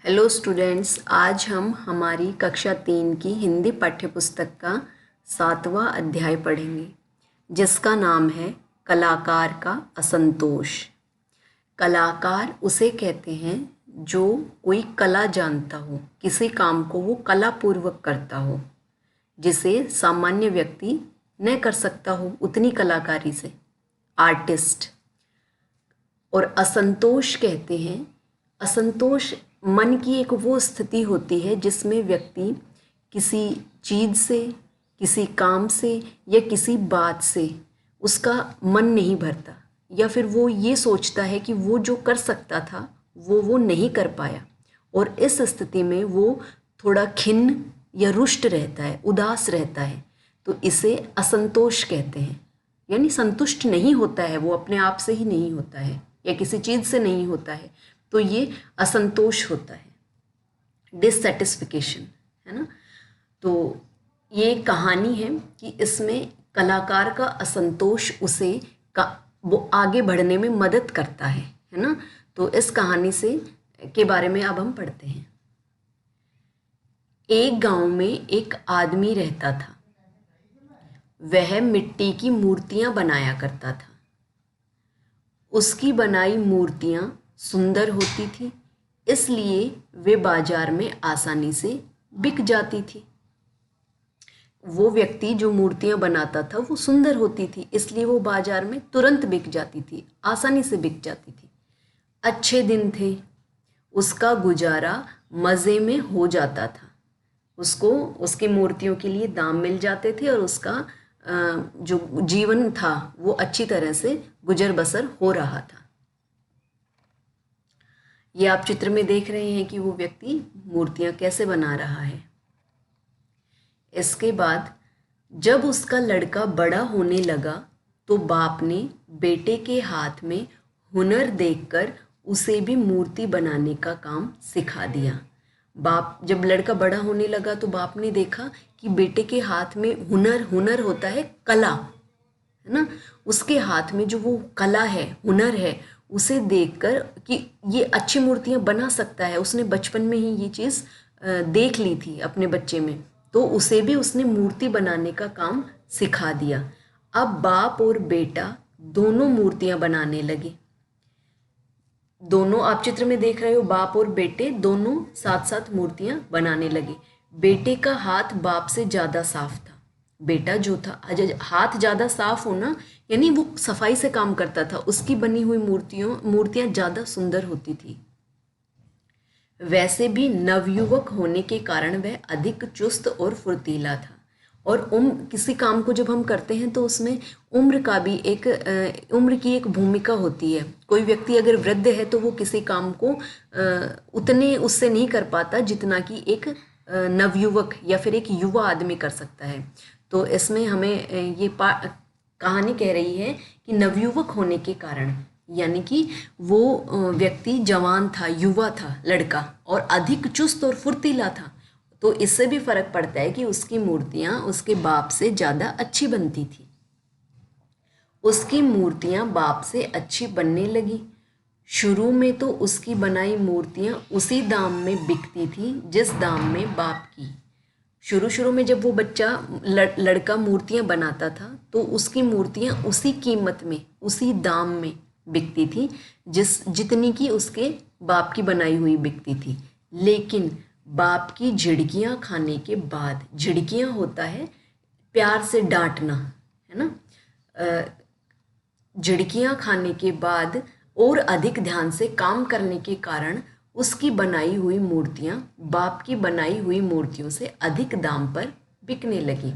Hello students, आज हम हमारी कक्षा 3 की हिंदी पाठ्यपुस्तक का 7वां अध्याय पढ़ेंगे जिसका नाम है कलाकार का असंतोष। कलाकार उसे कहते हैं जो कोई कला जानता हो, किसी काम को वो कलापूर्वक करता हो जिसे सामान्य व्यक्ति न कर सकता हो उतनी कलाकारी से, आर्टिस्ट। और असंतोष कहते हैं, असंतोष मन की एक वो स्थिति होती है जिसमें व्यक्ति किसी चीज़ से, किसी काम से या किसी बात से उसका मन नहीं भरता, या फिर वो ये सोचता है कि वो जो कर सकता था वो नहीं कर पाया, और इस स्थिति में वो थोड़ा खिन्न या रुष्ट रहता है, उदास रहता है। तो इसे असंतोष कहते हैं, यानी संतुष्ट नहीं होता है, वो अपने आप से ही नहीं होता है या किसी चीज़ से नहीं होता है, तो ये असंतोष होता है, डिससेटिस्फिकेशन, है ना। तो ये कहानी है कि इसमें कलाकार का असंतोष उसे वो आगे बढ़ने में मदद करता है ना। तो इस कहानी से के बारे में अब हम पढ़ते हैं। एक गांव में एक आदमी रहता था। वह मिट्टी की मूर्तियां बनाया करता था। उसकी बनाई मूर्तियां सुंदर होती थी, इसलिए वे बाजार में आसानी से बिक जाती थी। वो व्यक्ति जो मूर्तियां बनाता था वो सुंदर होती थी, इसलिए वो बाजार में तुरंत बिक जाती थी, आसानी से बिक जाती थी। अच्छे दिन थे, उसका गुजारा मज़े में हो जाता था। उसको उसकी मूर्तियों के लिए दाम मिल जाते थे और उसका जो जीवन था वो अच्छी तरह से गुजर बसर हो रहा था। ये आप चित्र में देख रहे हैं कि वो व्यक्ति मूर्तियां कैसे बना रहा है। इसके बाद जब उसका लड़का बड़ा होने लगा तो बाप ने बेटे के हाथ में हुनर देखकर उसे भी मूर्ति बनाने का काम सिखा दिया। बाप जब लड़का बड़ा होने लगा तो बाप ने देखा कि बेटे के हाथ में हुनर होता है, कला, है ना। उसके हाथ में जो वो कला है, हुनर है, उसे देखकर कि ये अच्छी मूर्तियां बना सकता है, उसने बचपन में ही ये चीज़ देख ली थी अपने बच्चे में, तो उसे भी उसने मूर्ति बनाने का काम सिखा दिया। अब बाप और बेटा दोनों मूर्तियां बनाने लगे। दोनों आप चित्र में देख रहे हो, बाप और बेटे दोनों साथ साथ मूर्तियां बनाने लगे। बेटे का हाथ बाप से ज़्यादा साफ था। बेटा जो था, हाथ ज़्यादा साफ होना यानी वो सफाई से काम करता था, उसकी बनी हुई मूर्तियां ज़्यादा सुंदर होती थी। वैसे भी नवयुवक होने के कारण वह अधिक चुस्त और फुर्तीला था। और किसी काम को जब हम करते हैं तो उसमें उम्र का भी उम्र की एक भूमिका होती है। कोई व्यक्ति अगर वृद्ध है तो वो किसी काम को उतने उससे नहीं कर पाता जितना कि एक नवयुवक या फिर एक युवा आदमी कर सकता है। तो इसमें हमें ये कहानी कह रही है कि नवयुवक होने के कारण, यानी कि वो व्यक्ति जवान था, युवा था लड़का, और अधिक चुस्त और फुर्तीला था, तो इससे भी फर्क पड़ता है कि उसकी मूर्तियां उसके बाप से ज़्यादा अच्छी बनती थी। उसकी मूर्तियां बाप से अच्छी बनने लगी। शुरू में तो उसकी बनाई मूर्तियां उसी दाम में बिकती थी जिस दाम में बाप की। शुरू में जब वो बच्चा लड़का मूर्तियां बनाता था तो उसकी मूर्तियां उसी कीमत में, उसी दाम में बिकती थी जितनी की उसके बाप की बनाई हुई बिकती थी। लेकिन बाप की झिड़कियां खाने के बाद, झिड़कियां होता है प्यार से डांटना, है ना, झिड़कियां खाने के बाद और अधिक ध्यान से काम करने के कारण उसकी बनाई हुई मूर्तियां बाप की बनाई हुई मूर्तियों से अधिक दाम पर बिकने लगी।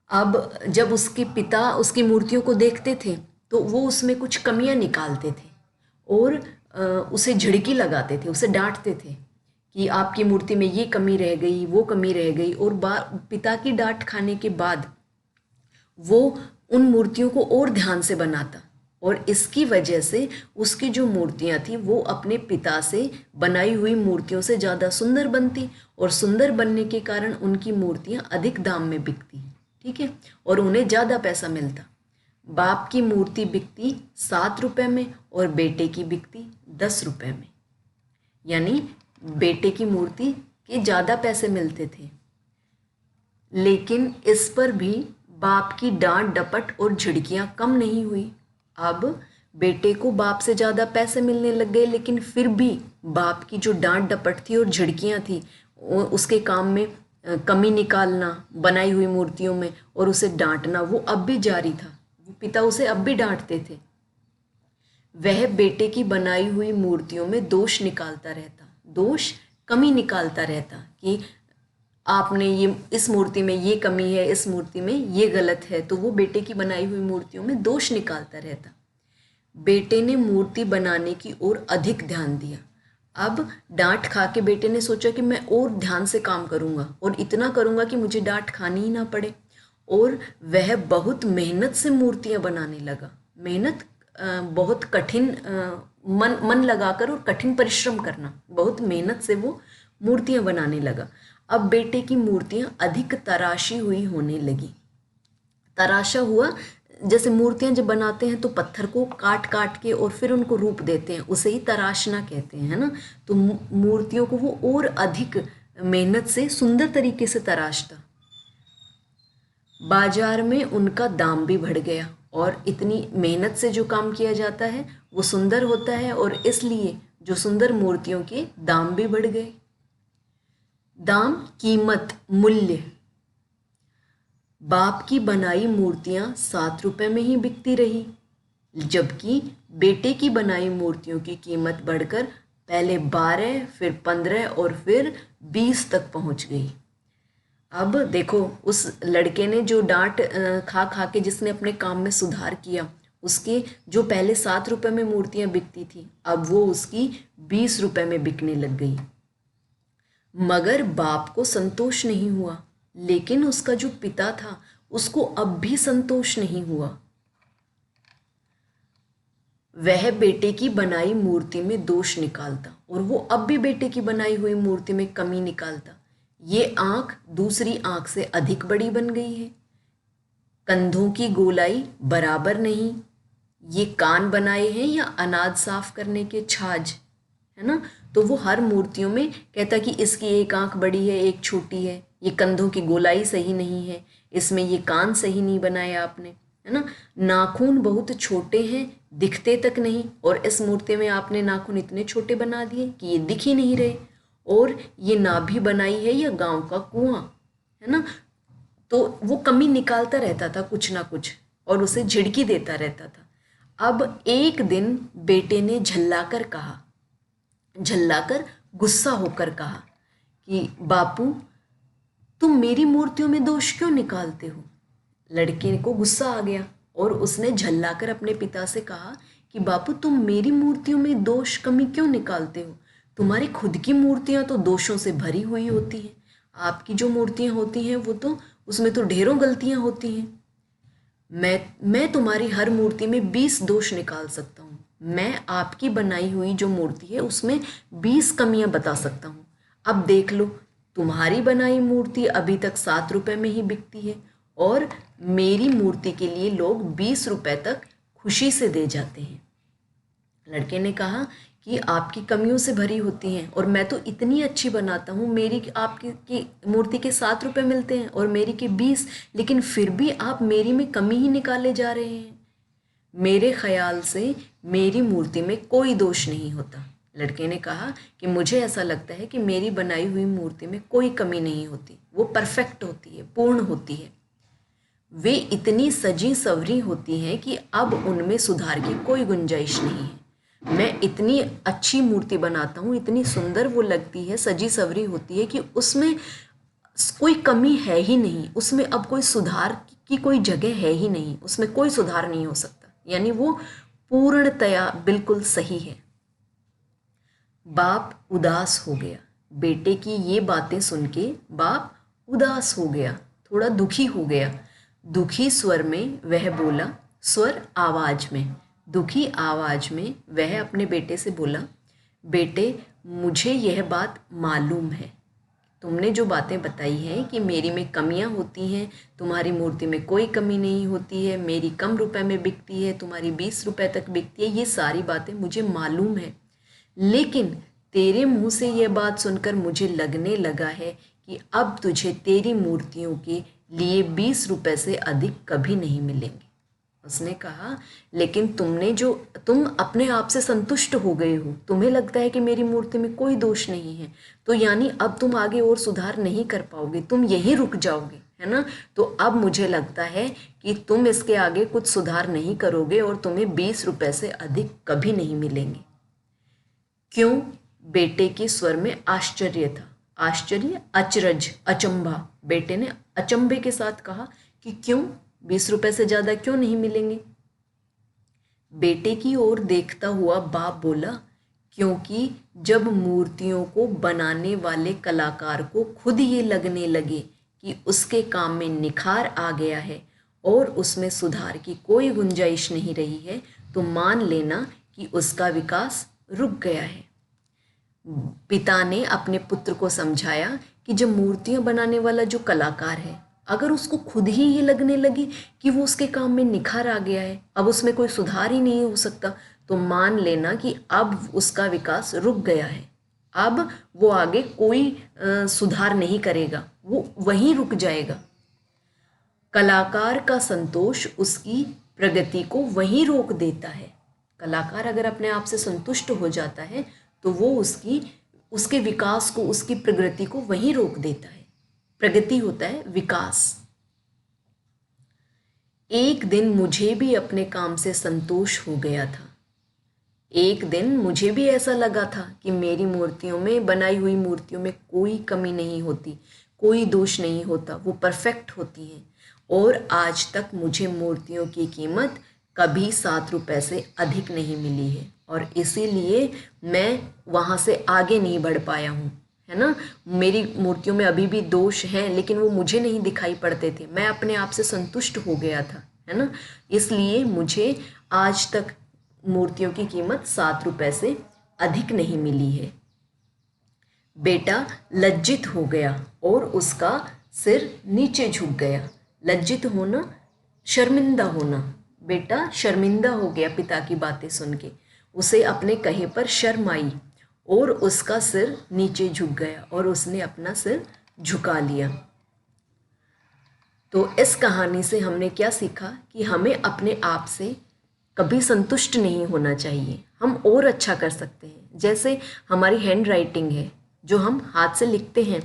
अब जब उसके पिता उसकी मूर्तियों को देखते थे तो वो उसमें कुछ कमियां निकालते थे और उसे झिड़की लगाते थे, उसे डांटते थे कि आपकी मूर्ति में ये कमी रह गई, वो कमी रह गई। और पिता की डांट खाने के बाद वो उन मूर्तियों को और ध्यान से बनाता, और इसकी वजह से उसकी जो मूर्तियां थी वो अपने पिता से बनाई हुई मूर्तियों से ज़्यादा सुंदर बनती, और सुंदर बनने के कारण उनकी मूर्तियां अधिक दाम में बिकती, ठीक है, और उन्हें ज़्यादा पैसा मिलता। बाप की मूर्ति बिकती 7 रुपये में और बेटे की बिकती 10 रुपये में, यानी बेटे की मूर्ति के ज़्यादा पैसे मिलते थे, लेकिन इस पर भी बाप की डांट डपट और झिड़कियां कम नहीं हुई। अब बेटे को बाप से ज़्यादा पैसे मिलने लग गए, लेकिन फिर भी बाप की जो डांट डपट थी और झिड़कियां थी, उसके काम में कमी निकालना बनाई हुई मूर्तियों में और उसे डांटना, वो अब भी जारी था। वो पिता उसे अब भी डांटते थे। वह बेटे की बनाई हुई मूर्तियों में दोष निकालता रहता, दोष कमी निकालता रहता कि आपने ये इस मूर्ति में ये कमी है, इस मूर्ति में ये गलत है। तो वो बेटे की बनाई हुई मूर्तियों में दोष निकालता रहता। बेटे ने मूर्ति बनाने की ओर अधिक ध्यान दिया। अब डांट खा के बेटे ने सोचा कि मैं और ध्यान से काम करूँगा और इतना करूँगा कि मुझे डांट खानी ही ना पड़े। और वह बहुत मेहनत से मूर्तियाँ बनाने लगा। मेहनत बहुत कठिन, मन लगाकर और कठिन परिश्रम करना, बहुत मेहनत से वो मूर्तियाँ बनाने लगा। अब बेटे की मूर्तियाँ अधिक तराशी हुई होने लगी। तराशा हुआ, जैसे मूर्तियाँ जब बनाते हैं तो पत्थर को काट काट के और फिर उनको रूप देते हैं, उसे ही तराशना कहते हैं, है ना। तो मूर्तियों को वो और अधिक मेहनत से सुंदर तरीके से तराशता। बाजार में उनका दाम भी बढ़ गया और इतनी मेहनत से जो काम किया जाता है वो सुंदर होता है और इसलिए जो सुंदर मूर्तियों के दाम भी बढ़ गए। दाम, कीमत, मूल्य। बाप की बनाई मूर्तियां 7 रुपए में ही बिकती रही, जबकि बेटे की बनाई मूर्तियों की कीमत बढ़कर पहले 12, फिर 15 और फिर 20 तक पहुंच गई। अब देखो, उस लड़के ने जो डांट खा खा के जिसने अपने काम में सुधार किया, उसके जो पहले 7 रुपए में मूर्तियां बिकती थी, अब वो उसकी 20 रुपए में बिकने लग गई। मगर बाप को संतोष नहीं हुआ, लेकिन उसका जो पिता था उसको अब भी संतोष नहीं हुआ। वह बेटे की बनाई मूर्ति में दोष निकालता और वो अब भी बेटे की बनाई हुई मूर्ति में कमी निकालता। ये आंख दूसरी आंख से अधिक बड़ी बन गई है, कंधों की गोलाई बराबर नहीं, ये कान बनाए हैं या अनाज साफ करने के छाछ, है ना। तो वो हर मूर्तियों में कहता कि इसकी एक आंख बड़ी है, एक छोटी है, ये कंधों की गोलाई सही नहीं है, इसमें ये कान सही नहीं बनाए आपने, है ना। नाखून बहुत छोटे हैं, दिखते तक नहीं, और इस मूर्ति में आपने नाखून इतने छोटे बना दिए कि ये दिख ही नहीं रहे। और ये नाभि बनाई है या गांव का कुआं, है ना। तो वो कमी निकालता रहता था कुछ ना कुछ और उसे झिड़की देता रहता था। अब एक दिन बेटे ने झल्लाकर कहा, झल्लाकर गुस्सा होकर कहा कि बापू, तुम मेरी मूर्तियों में दोष क्यों निकालते हो। लड़के को गुस्सा आ गया और उसने झल्लाकर अपने पिता से कहा कि बापू, तुम मेरी मूर्तियों में दोष कमी क्यों निकालते हो। तुम्हारी खुद की मूर्तियां तो दोषों से भरी हुई होती हैं। आपकी जो मूर्तियां होती हैं वो तो उसमें तो ढेरों गलतियां होती हैं। मैं तुम्हारी हर मूर्ति में 20 दोष निकाल सकता हूँ। मैं आपकी बनाई हुई जो मूर्ति है उसमें 20 कमियां बता सकता हूँ। अब देख लो, तुम्हारी बनाई मूर्ति अभी तक 7 रुपए में ही बिकती है और मेरी मूर्ति के लिए लोग 20 रुपए तक खुशी से दे जाते हैं। लड़के ने कहा कि आपकी कमियों से भरी होती हैं और मैं तो इतनी अच्छी बनाता हूँ, मेरी आपकी की मूर्ति के 7 रुपए मिलते हैं और मेरी के 20, लेकिन फिर भी आप मेरी में कमी ही निकाले जा रहे हैं। मेरे ख्याल से मेरी मूर्ति में कोई दोष नहीं होता। लड़के ने कहा कि मुझे ऐसा लगता है कि मेरी बनाई हुई मूर्ति में कोई कमी नहीं होती, वो परफेक्ट होती है, पूर्ण होती है। वे इतनी सजी सवरी होती हैं कि अब उनमें सुधार की कोई गुंजाइश नहीं है। मैं इतनी अच्छी मूर्ति बनाता हूँ, इतनी सुंदर वो लगती है, सजी सवरी होती है कि उसमें कोई कमी है ही नहीं, उसमें अब कोई सुधार की कोई जगह है ही नहीं, उसमें कोई सुधार नहीं हो सकता, यानी वो पूर्णतया बिल्कुल सही है। बाप उदास हो गया। बेटे की ये बातें सुन के बाप उदास हो गया, थोड़ा दुखी हो गया। दुखी स्वर में वह बोला, स्वर आवाज में, दुखी आवाज में वह अपने बेटे से बोला, बेटे, मुझे यह बात मालूम है, तुमने जो बातें बताई हैं कि मेरी में कमियां होती हैं, तुम्हारी मूर्ति में कोई कमी नहीं होती है, मेरी कम रुपए में बिकती है, तुम्हारी 20 रुपए तक बिकती है, ये सारी बातें मुझे मालूम है। लेकिन तेरे मुंह से यह बात सुनकर मुझे लगने लगा है कि अब तुझे तेरी मूर्तियों के लिए 20 रुपए से अधिक कभी नहीं मिलेंगे। उसने कहा, लेकिन तुम अपने आप से संतुष्ट हो गए हो, तुम्हें लगता है कि मेरी मूर्ति में कोई दोष नहीं है, तो यानी अब तुम आगे और सुधार नहीं कर पाओगे, तुम यहीं रुक जाओगे, है ना। तो अब मुझे लगता है कि तुम इसके आगे कुछ सुधार नहीं करोगे और तुम्हें 20 रुपए से अधिक कभी नहीं मिलेंगे। क्यों? बेटे के स्वर में आश्चर्य था। आश्चर्य, अचरज, अचंभा। बेटे ने अचंभे के साथ कहा कि क्यों, 20 रुपए से ज्यादा क्यों नहीं मिलेंगे? बेटे की ओर देखता हुआ बाप बोला, क्योंकि जब मूर्तियों को बनाने वाले कलाकार को खुद ये लगने लगे कि उसके काम में निखार आ गया है और उसमें सुधार की कोई गुंजाइश नहीं रही है, तो मान लेना कि उसका विकास रुक गया है। पिता ने अपने पुत्र को समझाया कि जब मूर्तियां बनाने वाला जो कलाकार है, अगर उसको खुद ही ये लगने लगे कि वो उसके काम में निखार आ गया है, अब उसमें कोई सुधार ही नहीं हो सकता, तो मान लेना कि अब उसका विकास रुक गया है, अब वो आगे कोई सुधार नहीं करेगा, वो वहीं रुक जाएगा। कलाकार का संतोष उसकी प्रगति को वहीं रोक देता है। कलाकार अगर अपने आप से संतुष्ट हो जाता है तो वो उसके विकास को, उसकी प्रगति को वहीं रोक देता है। प्रगति होता है विकास। एक दिन मुझे भी अपने काम से संतोष हो गया था। एक दिन मुझे भी ऐसा लगा था कि मेरी मूर्तियों में, बनाई हुई मूर्तियों में कोई कमी नहीं होती, कोई दोष नहीं होता, वो परफेक्ट होती हैं। और आज तक मुझे मूर्तियों की कीमत कभी 7 रुपए से अधिक नहीं मिली है और इसीलिए मैं वहाँ से आगे नहीं बढ़ पाया हूँ, है ना। मेरी मूर्तियों में अभी भी दोष हैं, लेकिन वो मुझे नहीं दिखाई पड़ते थे, मैं अपने आप से संतुष्ट हो गया था, है ना। इसलिए मुझे आज तक मूर्तियों की कीमत 7 रुपए से अधिक नहीं मिली है। बेटा लज्जित हो गया और उसका सिर नीचे झुक गया। लज्जित होना, शर्मिंदा होना। बेटा शर्मिंदा हो गया पिता की बातें सुन के, उसे अपने कहे पर शर्म आई और उसका सिर नीचे झुक गया और उसने अपना सिर झुका लिया। तो इस कहानी से हमने क्या सीखा कि हमें अपने आप से कभी संतुष्ट नहीं होना चाहिए, हम और अच्छा कर सकते हैं। जैसे हमारी हैंड राइटिंग है, जो हम हाथ से लिखते हैं,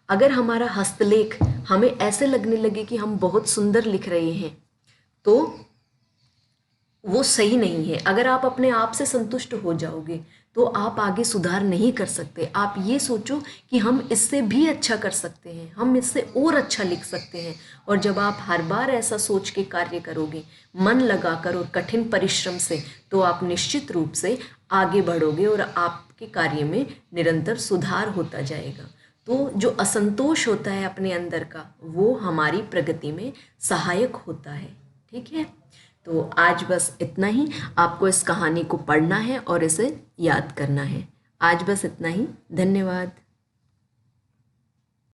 अगर हमारा हस्तलेख हमें ऐसे लगने लगे कि हम बहुत सुंदर लिख रहे हैं, तो वो सही नहीं है। अगर आप अपने आप से संतुष्ट हो जाओगे तो आप आगे सुधार नहीं कर सकते। आप ये सोचो कि हम इससे भी अच्छा कर सकते हैं, हम इससे और अच्छा लिख सकते हैं। और जब आप हर बार ऐसा सोच के कार्य करोगे, मन लगाकर और कठिन परिश्रम से, तो आप निश्चित रूप से आगे बढ़ोगे और आपके कार्य में निरंतर सुधार होता जाएगा। तो जो असंतोष होता है अपने अंदर का, वो हमारी प्रगति में सहायक होता है। ठीक है, तो आज बस इतना ही। आपको इस कहानी को पढ़ना है और इसे याद करना है। आज बस इतना ही। धन्यवाद।